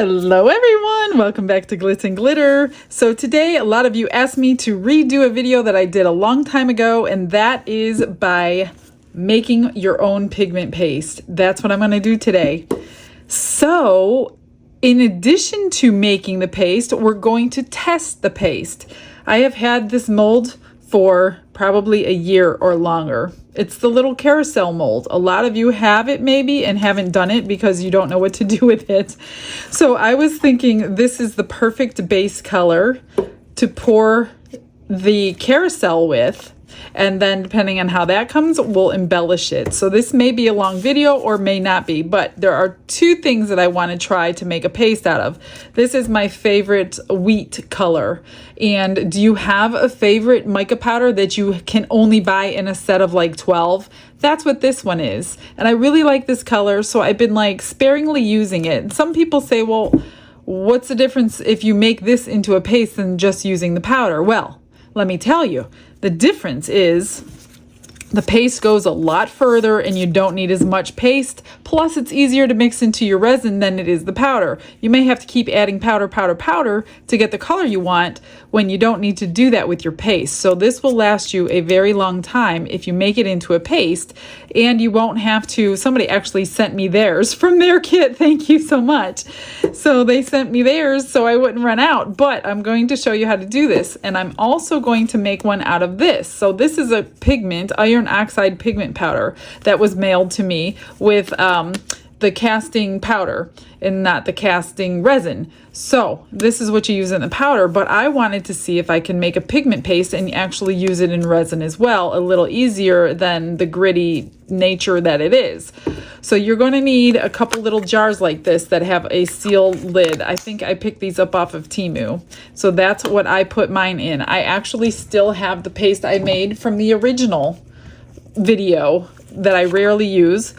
Hello everyone, welcome back to Glitz and Glitter. So today a lot of you asked me to redo a video that I did a long time ago, and that is by making your own pigment paste. That's what I'm going to do today. So in addition to making the paste, we're going to test the paste. I have had this mold for probably a year or longer. It's the little carousel mold. A lot of you have it maybe and haven't done it because you don't know what to do with it. So I was thinking this is the perfect base color to pour the carousel with. And then depending on how that comes, we'll embellish it. So this may be a long video or may not be, but there are two things that I want to try to make a paste out of. This is my favorite wheat color. And do you have a favorite mica powder that you can only buy in a set of like 12? That's what this one is. And I really like this color, so I've been like sparingly using it. Some people say, well, what's the difference if you make this into a paste than just using the powder? Well, let me tell you. The difference is the paste goes a lot further and you don't need as much paste. Plus it's easier to mix into your resin than it is the powder. You may have to keep adding powder to get the color you want when you don't need to do that with your paste. So this will last you a very long time if you make it into a paste, and you won't have to, somebody actually sent me theirs from their kit. Thank you so much. So they sent me theirs so I wouldn't run out, but I'm going to show you how to do this. And I'm also going to make one out of this. So this is a pigment, iron oxide pigment powder that was mailed to me with the casting powder and not the casting resin. So this is what you use in the powder, but I wanted to see if I can make a pigment paste and actually use it in resin as well, a little easier than the gritty nature that it is. So you're going to need a couple little jars like this that have a seal lid. I think I picked these up off of Temu. So that's what I put mine in. I actually still have the paste I made from the original video that I rarely use.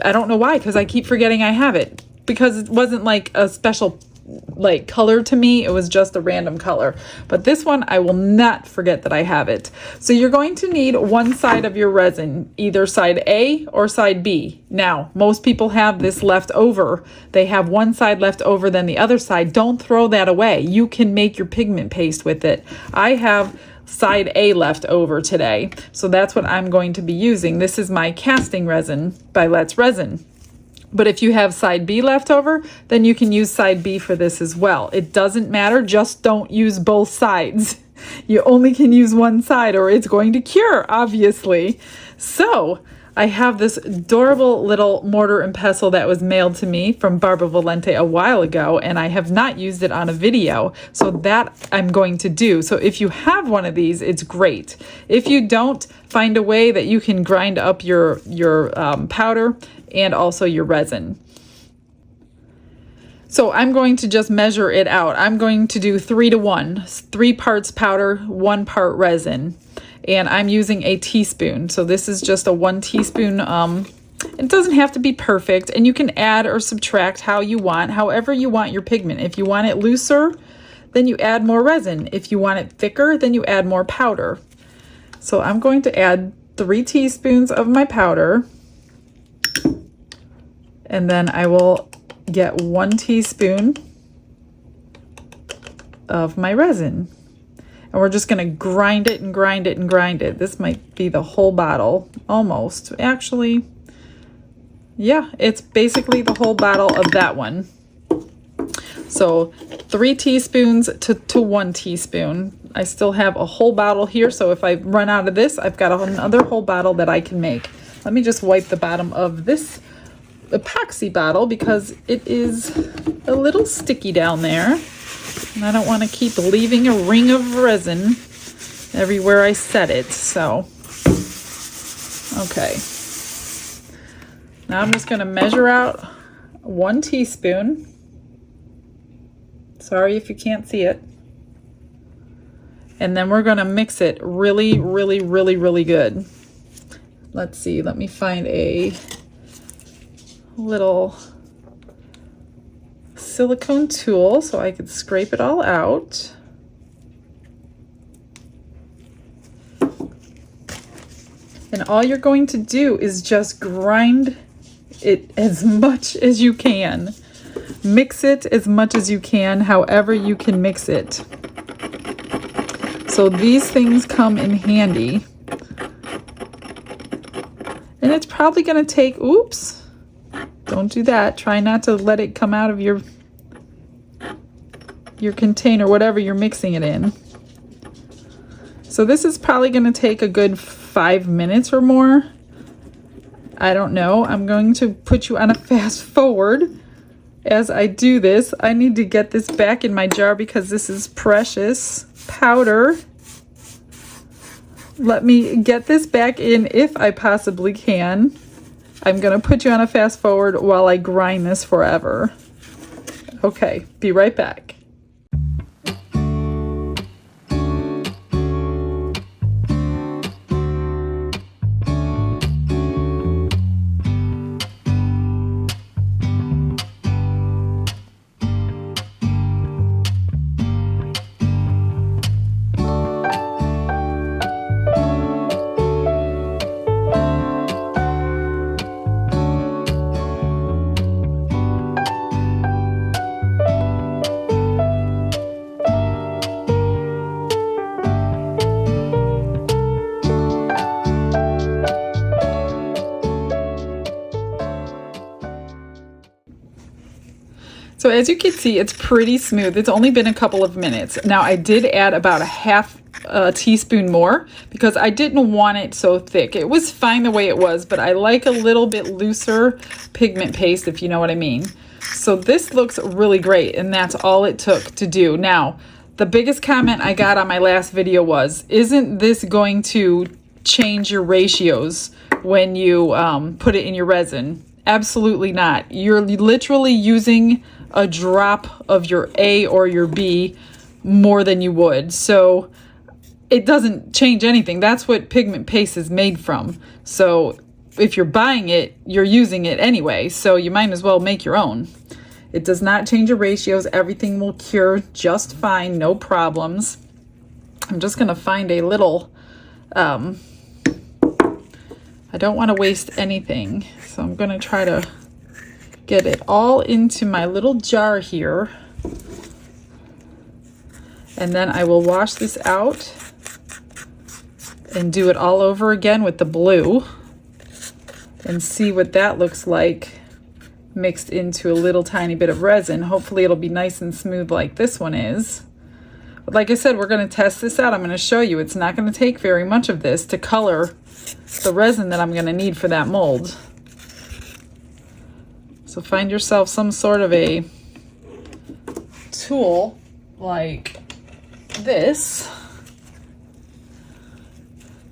I don't know why, because I keep forgetting I have it, because it wasn't like a special like color to me. It was just a random color. But this one, I will not forget that I have it. So you're going to need one side of your resin, either side A or side B. Now, most people have this left over. They have one side left over than the other side. Don't throw that away. You can make your pigment paste with it. I have side A left over today, so that's what I'm going to be using. This is my casting resin by Let's Resin. But if you have side B left over, then you can use side B for this as well. It doesn't matter, just don't use both sides. You only can use one side or it's going to cure, obviously. So I have this adorable little mortar and pestle that was mailed to me from Barba Valente a while ago, and I have not used it on a video, so that I'm going to do. So if you have one of these, it's great. If you don't, find a way that you can grind up your powder and also your resin. So I'm going to just measure it out. I'm going to do 3 to 1, 3 parts powder, 1 part resin. And I'm using a teaspoon. So this is just a 1 teaspoon. It doesn't have to be perfect, and you can add or subtract how you want, however you want your pigment. If you want it looser, then you add more resin. If you want it thicker, then you add more powder. So I'm going to add 3 teaspoons of my powder, and then I will get 1 teaspoon of my resin. And we're just going to grind it and grind it and grind it. This might be the whole bottle, almost. Actually, yeah, it's basically the whole bottle of that one. So 3 teaspoons to 1 teaspoon. I still have a whole bottle here, so if I run out of this, I've got another whole bottle that I can make. Let me just wipe the bottom of this epoxy bottle because it is a little sticky down there. And I don't want to keep leaving a ring of resin everywhere I set it. So, okay. Now I'm just going to measure out 1 teaspoon. Sorry if you can't see it. And then we're going to mix it really, really, really, really good. Let's see. Let me find a little silicone tool so I could scrape it all out. And all you're going to do is just grind it as much as you can. Mix it as much as you can, however you can mix it. So these things come in handy. And it's probably going to take, oops, don't do that. Try not to let it come out of your container, whatever you're mixing it in. So this is probably going to take a good 5 minutes or more. I don't know. I'm going to put you on a fast forward as I do this. I need to get this back in my jar because this is precious powder. Let me get this back in if I possibly can. I'm going to put you on a fast forward while I grind this forever. Okay, be right back. So as you can see, it's pretty smooth. It's only been a couple of minutes. Now I did add about a half teaspoon more because I didn't want it so thick. It was fine the way it was, but I like a little bit looser pigment paste, if you know what I mean. So this looks really great, and that's all it took to do. Now, the biggest comment I got on my last video was, isn't this going to change your ratios when you put it in your resin? Absolutely not. You're literally using a drop of your A or your B more than you would. So it doesn't change anything. That's what pigment paste is made from. So if you're buying it, you're using it anyway. So you might as well make your own. It does not change your ratios. Everything will cure just fine, no problems. I'm just going to find a little, I don't want to waste anything. So I'm going to try to get it all into my little jar here. And then I will wash this out and do it all over again with the blue and see what that looks like mixed into a little tiny bit of resin. Hopefully it'll be nice and smooth like this one is. But like I said, we're going to test this out. I'm going to show you. It's not going to take very much of this to color the resin that I'm going to need for that mold. So find yourself some sort of a tool like this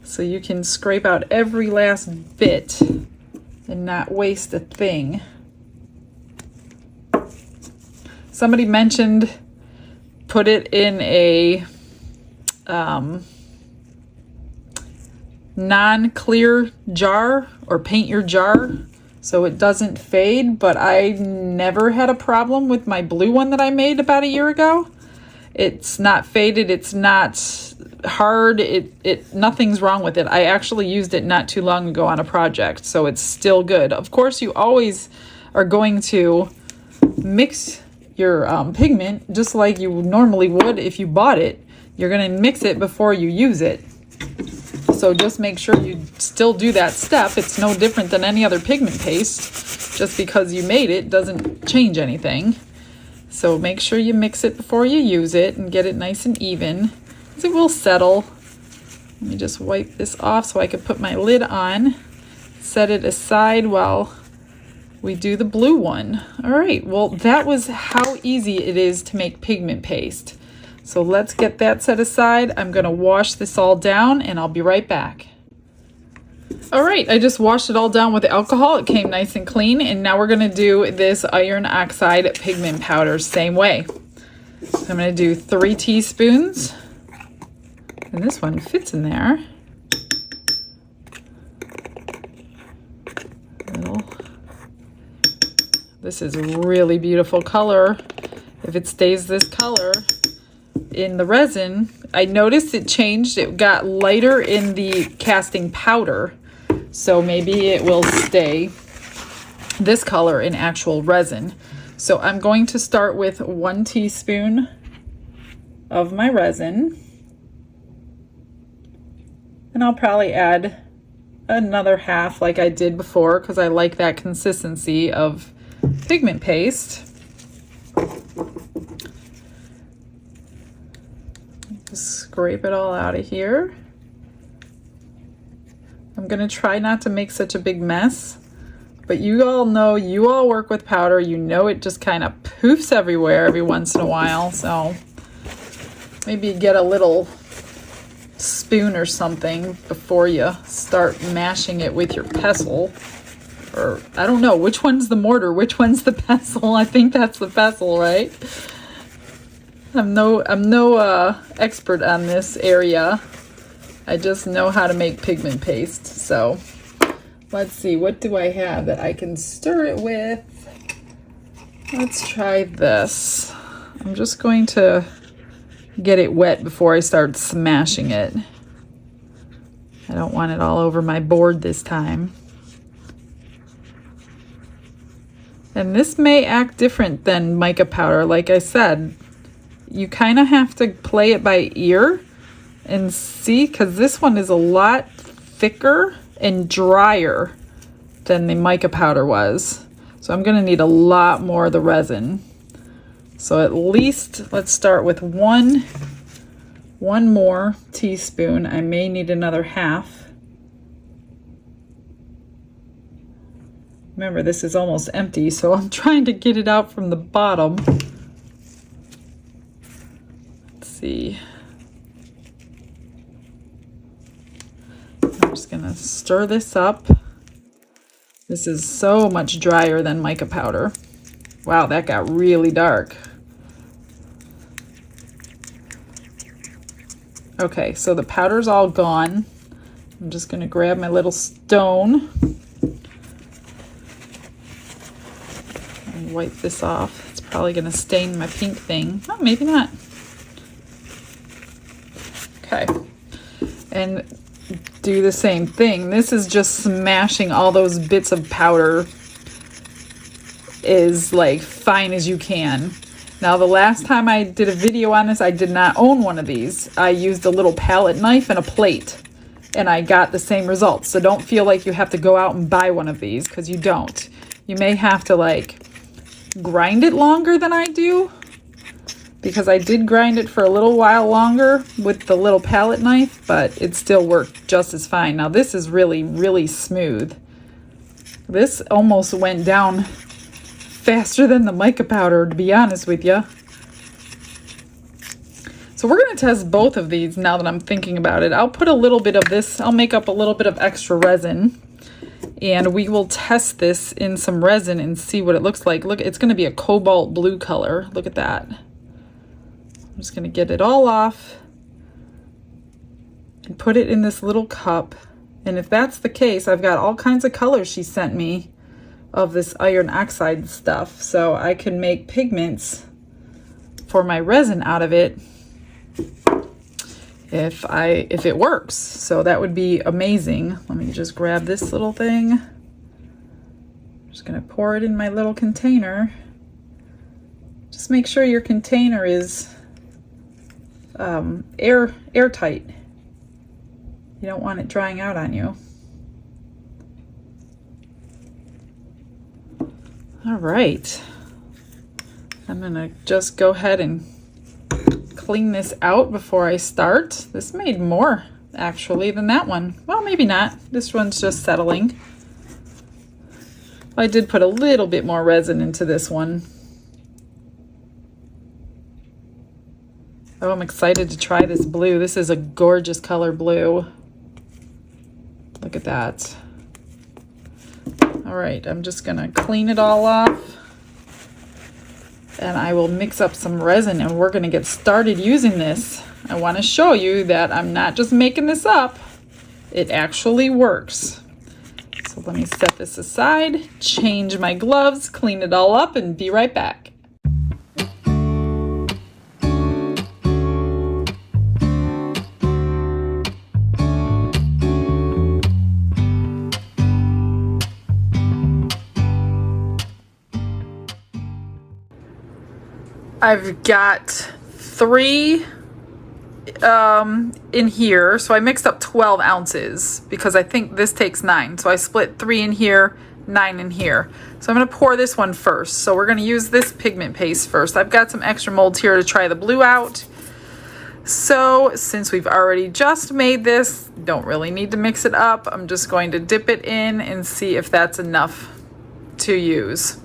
so you can scrape out every last bit and not waste a thing. Somebody mentioned put it in a non-clear jar or paint your jar so it doesn't fade, but I never had a problem with my blue one that I made about a year ago. It's not faded, it's not hard, nothing's wrong with it. I actually used it not too long ago on a project, so it's still good. Of course, you always are going to mix your pigment just like you normally would if you bought it. You're going to mix it before you use it. So just make sure you still do that step. It's no different than any other pigment paste. Just because you made it doesn't change anything. So make sure you mix it before you use it and get it nice and even, because it will settle. Let me just wipe this off so I can put my lid on. Set it aside while we do the blue one. All right, well, that was how easy it is to make pigment paste. So let's get that set aside. I'm gonna wash this all down and I'll be right back. All right, I just washed it all down with alcohol. It came nice and clean. And now we're gonna do this iron oxide pigment powder same way. So I'm gonna do 3 teaspoons. And this one fits in there. This is a really beautiful color. If it stays this color in the resin, I noticed it changed. It got lighter in the casting powder. So maybe it will stay this color in actual resin. So I'm going to start with 1 teaspoon of my resin. And I'll probably add another half like I did before because I like that consistency of pigment paste. Just scrape it all out of here. I'm gonna try not to make such a big mess, but you all know, you all work with powder, you know it just kind of poofs everywhere every once in a while, so maybe get a little spoon or something before you start mashing it with your pestle. Or I don't know, which one's the mortar, which one's the pestle? I think that's the pestle, right? I'm no expert on this area. I just know how to make pigment paste. So let's see, what do I have that I can stir it with? Let's try this. I'm just going to get it wet before I start smashing it. I don't want it all over my board this time. And this may act different than mica powder. Like I said, you kind of have to play it by ear and see, because this one is a lot thicker and drier than the mica powder was. So I'm going to need a lot more of the resin. So at least let's start with one more teaspoon. I may need another half. Remember, this is almost empty, so I'm trying to get it out from the bottom. Let's see. I'm just gonna stir this up. This is so much drier than mica powder. Wow, that got really dark. Okay, so the powder's all gone. I'm just gonna grab my little stone and wipe this off. It's probably gonna stain my pink thing. Oh, maybe not. Okay, and do the same thing. This is just smashing all those bits of powder as like fine as you can. Now, the last time I did a video on this, I did not own one of these. I used a little palette knife and a plate, and I got the same results. So don't feel like you have to go out and buy one of these, because you don't. You may have to like grind it longer than I do, because I did grind it for a little while longer with the little palette knife, but it still worked just as fine. Now this is really, really smooth. This almost went down faster than the mica powder, to be honest with you. So we're going to test both of these now that I'm thinking about it. I'll put a little bit of this, I'll make up a little bit of extra resin, and we will test this in some resin and see what it looks like. Look, it's going to be a cobalt blue color. Look at that. I'm just going to get it all off and put it in this little cup. And if that's the case, I've got all kinds of colors she sent me of this iron oxide stuff, so I can make pigments for my resin out of it if it works. So that would be amazing. Let me just grab this little thing. I'm just gonna pour it in my little container. Just make sure your container is airtight. You don't want it drying out on you. All right, I'm gonna just go ahead and clean this out before I start. This made more actually than that one. Well, maybe not. This one's just settling. I did put a little bit more resin into this one. Oh, I'm excited to try this blue. This is a gorgeous color blue. Look at that. All right, I'm just gonna clean it all off, and I will mix up some resin, and we're gonna get started using this. I wanna show you that I'm not just making this up. It actually works. So let me set this aside, change my gloves, clean it all up, and be right back. I've got 3 in here, so I mixed up 12 ounces because I think this takes 9. So I split 3 in here, 9 in here. So I'm going to pour this one first. So we're going to use this pigment paste first. I've got some extra molds here to try the blue out. So since we've already just made this, don't really need to mix it up. I'm just going to dip it in and see if that's enough to use.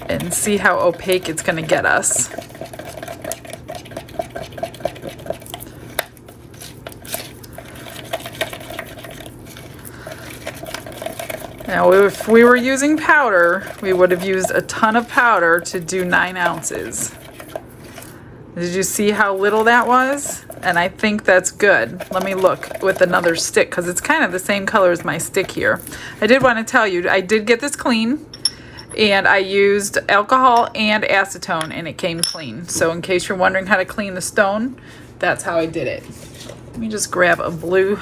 And see how opaque it's going to get us. Now, if we were using powder, we would have used a ton of powder to do 9 ounces. Did you see how little that was? And I think that's good. Let me look with another stick because it's kind of the same color as my stick here. I did want to tell you, I did get this clean. And I used alcohol and acetone and it came clean. So in case you're wondering how to clean the stone, that's how I did it. Let me just grab a blue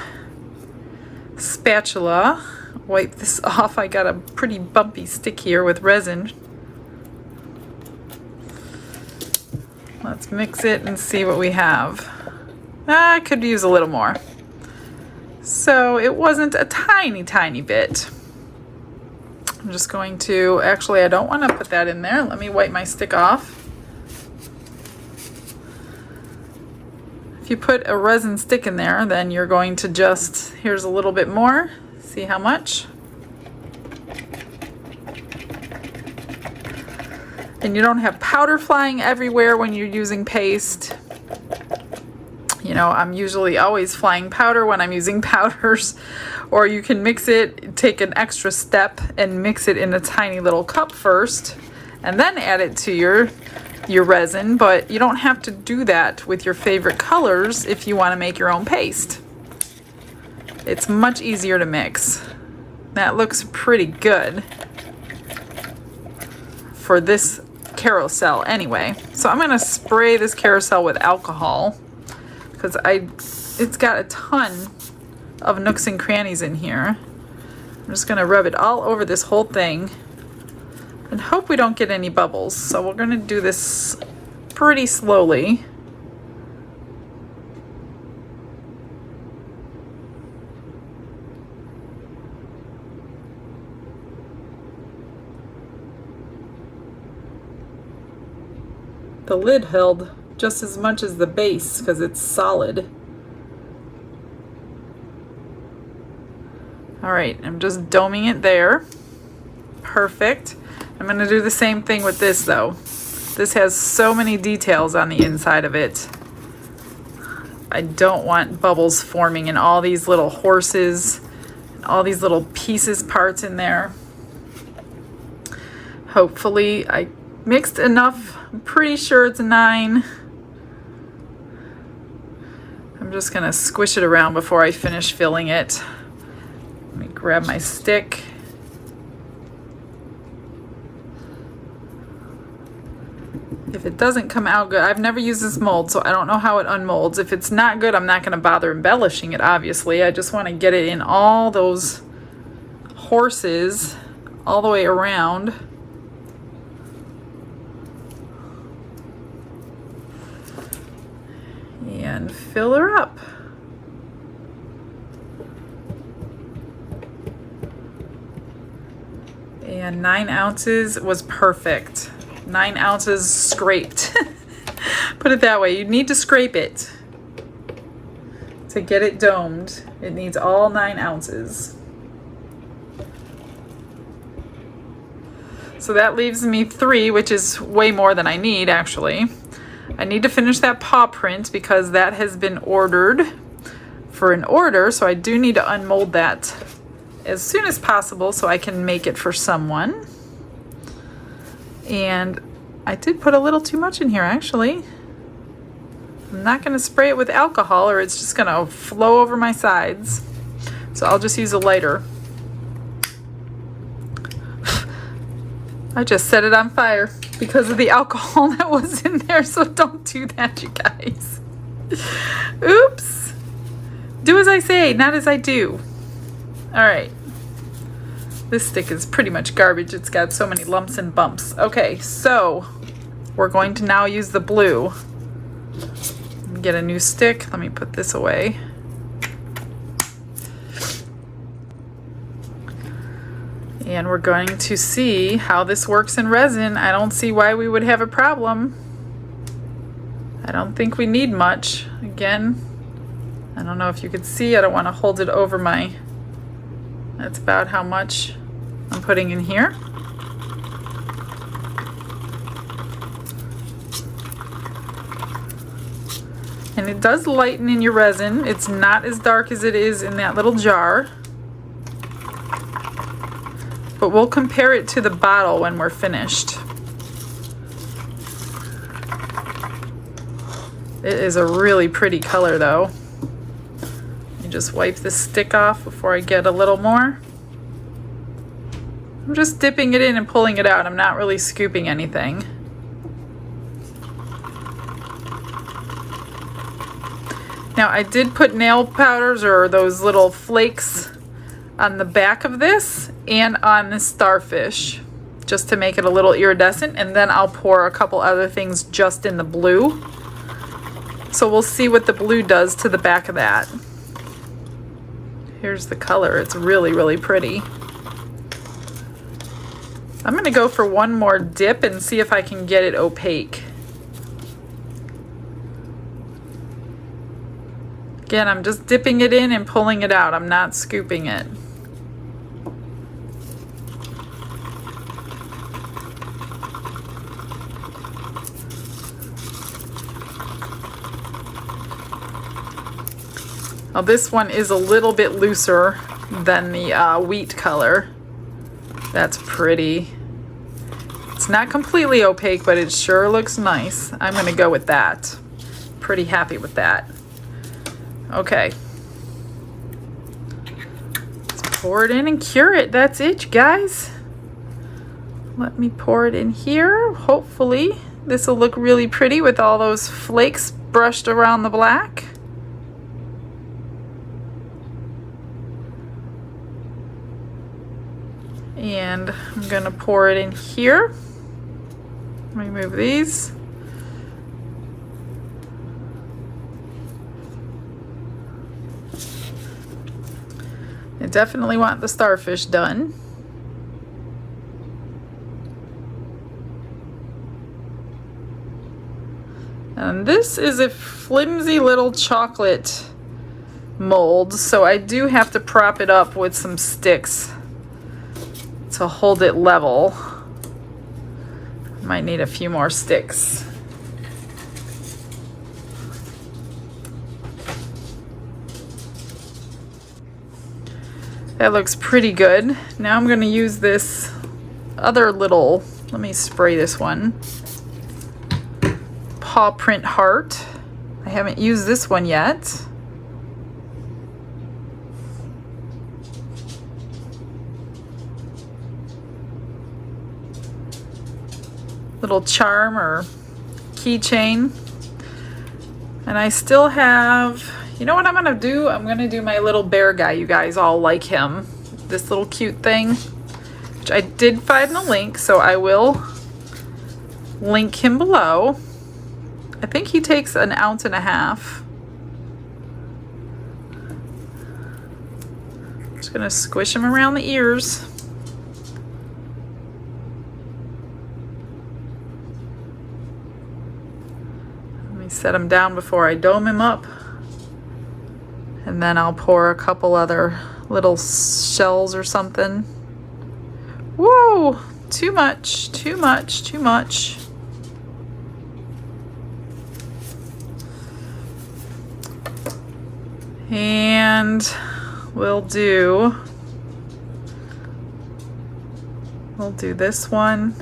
spatula, wipe this off. I got a pretty bumpy stick here with resin. Let's mix it and see what we have. I could use a little more. So it wasn't a tiny, tiny bit. I'm just going to, actually I don't want to put that in there. Let me wipe my stick off. If you put a resin stick in there, then you're going to just, here's a little bit more. See how much? And you don't have powder flying everywhere when you're using paste. You know, I'm usually always flying powder when I'm using powders. Or you can mix it, take an extra step and mix it in a tiny little cup first and then add it to your resin. But you don't have to do that with your favorite colors if you want to make your own paste. It's much easier to mix. That looks pretty good for this carousel anyway. So I'm going to spray this carousel with alcohol because it's got a ton of nooks and crannies in here. I'm just going to rub it all over this whole thing and hope we don't get any bubbles. So we're going to do this pretty slowly. The lid held just as much as the base because it's solid. All right, I'm just doming it there. Perfect. I'm going to do the same thing with this though. This has so many details on the inside of it. I don't want bubbles forming in all these little horses, and all these little pieces, parts in there. Hopefully I mixed enough. I'm pretty sure it's a 9. I'm just going to squish it around before I finish filling it. Let me grab my stick. If it doesn't come out good, I've never used this mold, so I don't know how it unmolds. If it's not good, I'm not going to bother embellishing it, obviously. I just want to get it in all those horses all the way around. And fill her up. And 9 ounces was perfect. 9 ounces scraped. Put it that way. You need to scrape it to get it domed. It needs all 9 ounces. So that leaves me 3, which is way more than I need actually. I need to finish that paw print because that has been ordered for an order. So I do need to unmold that as soon as possible so I can make it for someone. And I did put a little too much in here actually. I'm not going to spray it with alcohol or it's just going to flow over my sides. So I'll just use a lighter. I just set it on fire because of the alcohol that was in there, so don't do that, you guys. Oops. Do as I say, not as I do. All right. This stick is pretty much garbage. It's got so many lumps and bumps. Okay, so we're going to now use the blue. Get a new stick. Let me put this away. And we're going to see how this works in resin. I don't see why we would have a problem. I don't think we need much. Again, I don't know if you could see. I don't want to hold it over my... That's about how much I'm putting in here. And it does lighten in your resin. It's not as dark as it is in that little jar. But we'll compare it to the bottle when we're finished. It is a really pretty color though. Let me just wipe this stick off before I get a little more. I'm just dipping it in and pulling it out. I'm not really scooping anything. Now I did put nail powders or those little flakes on the back of this and on the starfish just to make it a little iridescent, and then I'll pour a couple other things just in the blue. So we'll see what the blue does to the back of that. Here's the color. It's really, really pretty. I'm gonna go for one more dip and see if I can get it opaque. Again, I'm just dipping it in and pulling it out. I'm not scooping it. Now this one is a little bit looser than the wheat color. That's pretty. It's not completely opaque, but it sure looks nice. I'm gonna go with that. Pretty happy with that. Okay. Let's pour it in and cure it. That's it, you guys. Let me pour it in here. Hopefully this will look really pretty with all those flakes brushed around the black. And I'm gonna pour it in here. Remove these. I definitely want the starfish done. And this is a flimsy little chocolate mold, so I do have to prop it up with some sticks to hold it level. Might need a few more sticks. That looks pretty good. Now I'm going to use this other little, let me spray this one, paw print heart. I haven't used this one yet. Little charm or keychain. And I still have, you know what I'm gonna do? I'm gonna do my little bear guy. You guys all like him. This little cute thing, which I did find the link, so I will link him below. I think he takes 1.5 ounces. Just gonna squish him around the ears. Set him down before I dome him up, and then I'll pour a couple other little shells or something. Whoa, too much, too much, too much. And we'll do this one.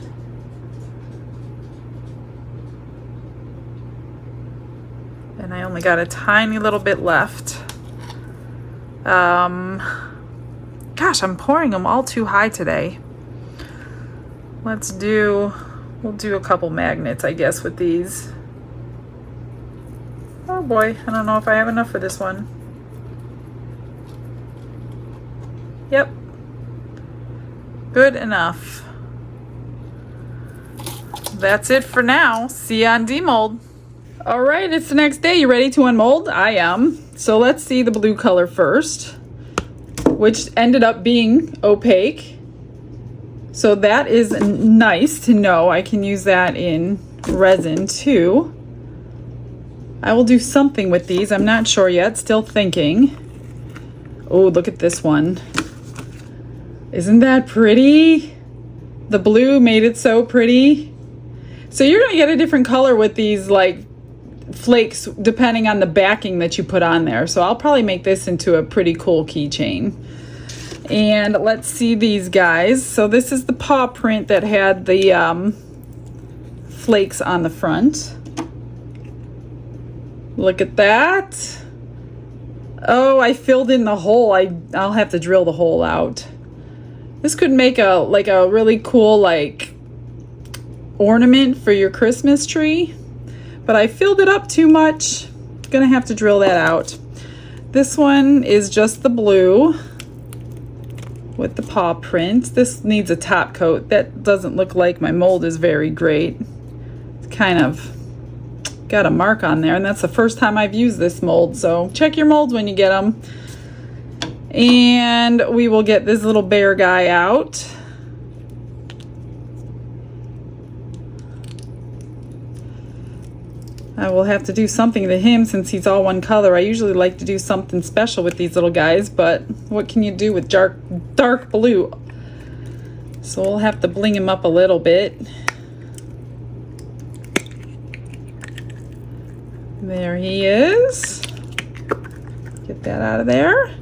And I only got a tiny little bit left. Gosh, I'm pouring them all too high today. We'll do a couple magnets, I guess, with these. Oh boy, I don't know if I have enough for this one. Yep. Good enough. That's it for now. See you on demold. All right, it's the next day. You ready to unmold? I am. So let's see the blue color first, which ended up being opaque. So that is nice to know. I can use that in resin too. I will do something with these. I'm not sure yet, still thinking. Oh, look at this one. Isn't that pretty? The blue made it so pretty. So you're gonna get a different color with these like flakes depending on the backing that you put on there. So I'll probably make this into a pretty cool keychain. And let's see these guys. So this is the paw print that had the flakes on the front. Look at that. Oh, I filled in the hole. I'll have to drill the hole out. This could make a really cool like ornament for your Christmas tree, but I filled it up too much. Gonna have to drill that out. This one is just the blue with the paw print. This needs a top coat. That doesn't look like my mold is very great. It's kind of got a mark on there, and that's the first time I've used this mold, so check your molds when you get them. And we will get this little bear guy out. I will have to do something to him since he's all one color. I usually like to do something special with these little guys, but what can you do with dark blue? So we'll have to bling him up a little bit. There he is. Get that out of there.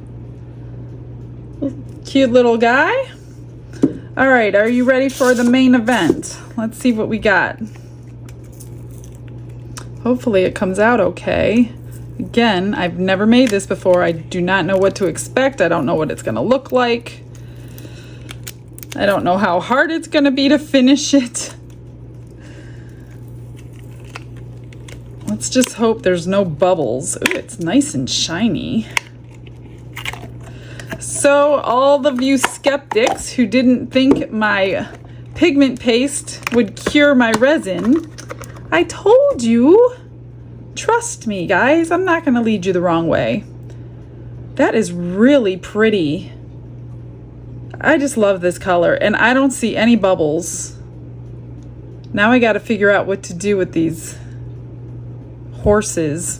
Cute little guy. All right, are you ready for the main event? Let's see what we got. Hopefully it comes out okay. Again, I've never made this before. I do not know what to expect. I don't know what it's gonna look like. I don't know how hard it's gonna be to finish it. Let's just hope there's no bubbles. Ooh, it's nice and shiny. So all of you skeptics who didn't think my pigment paste would cure my resin, I told you. Trust me, guys. I'm not going to lead you the wrong way. That is really pretty. I just love this color, and I don't see any bubbles. Now I got to figure out what to do with these horses.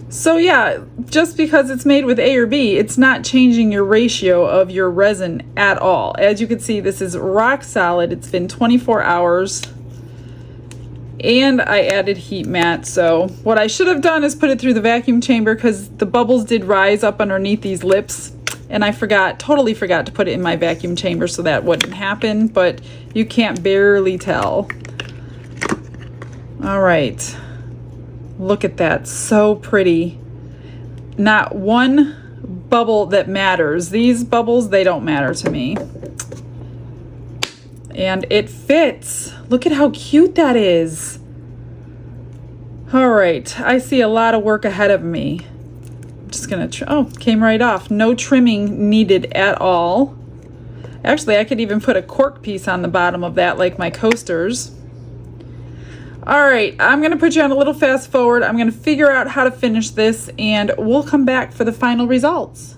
So yeah, just because it's made with A or B, it's not changing your ratio of your resin at all. As you can see, this is rock solid. It's been 24 hours. And I added heat mat. So what I should have done is put it through the vacuum chamber because the bubbles did rise up underneath these lips. And I totally forgot to put it in my vacuum chamber so that wouldn't happen, but you can't barely tell. All right. Look at that, so pretty. Not one bubble that matters. These bubbles, they don't matter to me. And it fits. Look at how cute that is. All right, I see a lot of work ahead of me. I'm just gonna, oh, came right off. No trimming needed at all. Actually, I could even put a cork piece on the bottom of that like my coasters. All right, I'm gonna put you on a little fast forward. I'm gonna figure out how to finish this and we'll come back for the final results.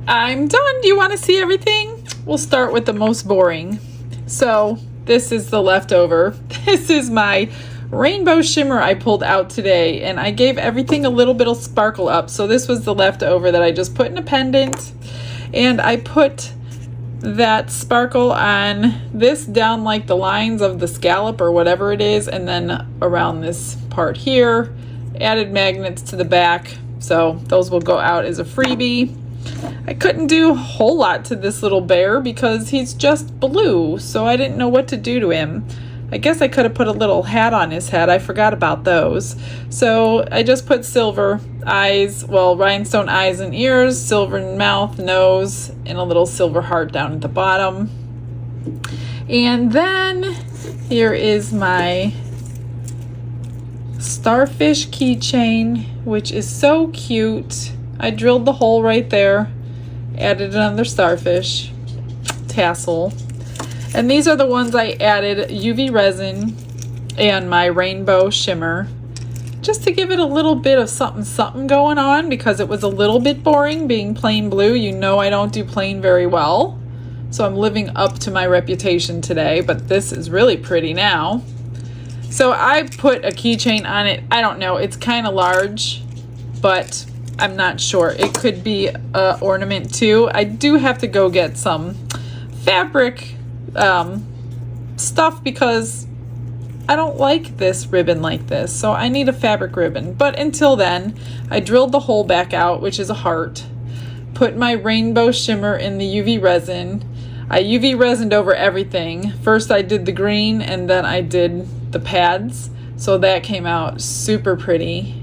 I'm done. Do you want to see everything? We'll start with the most boring. So this is the leftover. This is my rainbow shimmer I pulled out today, and I gave everything a little bit of sparkle up. So this was the leftover that I just put in a pendant, and I put that sparkle on this down like the lines of the scallop or whatever it is, and then around this part here. Added magnets to the back, so those will go out as a freebie. I couldn't do a whole lot to this little bear because he's just blue, so I didn't know what to do to him. I guess I could have put a little hat on his head. I forgot about those. So I just put silver eyes, well, rhinestone eyes and ears, silver mouth, nose, and a little silver heart down at the bottom. And then here is my starfish keychain, which is so cute. I drilled the hole right there, added another starfish tassel. And these are the ones I added UV resin and my rainbow shimmer, just to give it a little bit of something going on, because it was a little bit boring being plain blue. You know I don't do plain very well, so I'm living up to my reputation today, but this is really pretty now. So I put a keychain on it. I don't know, it's kind of large, but I'm not sure. It could be an ornament too. I do have to go get some fabric stuff because I don't like this ribbon like this, so I need a fabric ribbon. But until then, I drilled the hole back out, which is a heart, put my rainbow shimmer in the UV resin. I UV resined over everything. First I did the green, and then I did the pads, so that came out super pretty.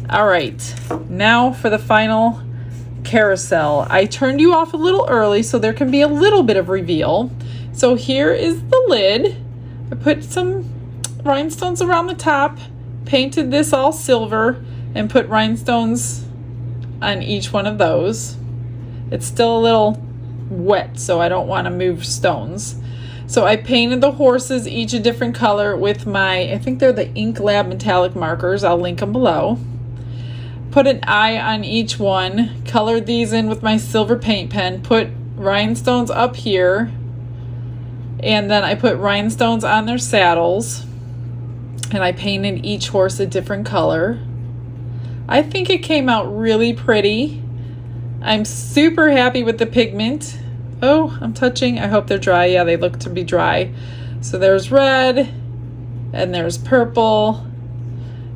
All right, now for the final carousel. I turned you off a little early so there can be a little bit of reveal. So here is the lid. I put some rhinestones around the top, painted this all silver, and put rhinestones on each one of those. It's still a little wet, so I don't want to move stones. So I painted the horses each a different color with my, I think they're the Ink Lab metallic markers. I'll link them below. Put an eye on each one, colored these in with my silver paint pen, put rhinestones up here, and then I put rhinestones on their saddles, and I painted each horse a different color. I think it came out really pretty. I'm super happy with the pigment. Oh, I'm touching. I hope they're dry. Yeah, they look to be dry. So there's red, and there's purple.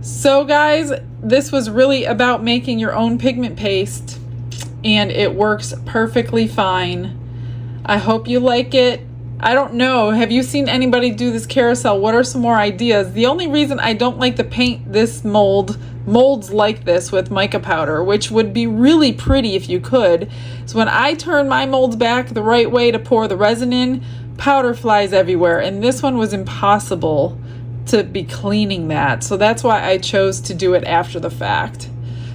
So guys, this was really about making your own pigment paste, and it works perfectly fine. I hope you like it. I don't know, have you seen anybody do this carousel? What are some more ideas? The only reason I don't like to paint this molds like this with mica powder, which would be really pretty if you could, is when I turn my molds back the right way to pour the resin in, powder flies everywhere, and this one was impossible to be cleaning that. So that's why I chose to do it after the fact.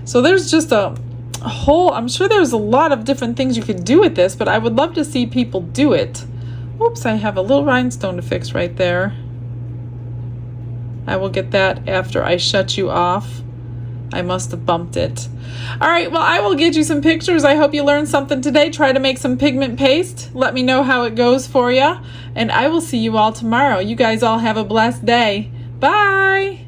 So there's just a whole, I'm sure there's a lot of different things you could do with this, but I would love to see people do it. Oops, I have a little rhinestone to fix right there. I will get that after I shut you off. I must have bumped it. All right, well, I will get you some pictures. I hope you learned something today. Try to make some pigment paste. Let me know how it goes for you. And I will see you all tomorrow. You guys all have a blessed day. Bye.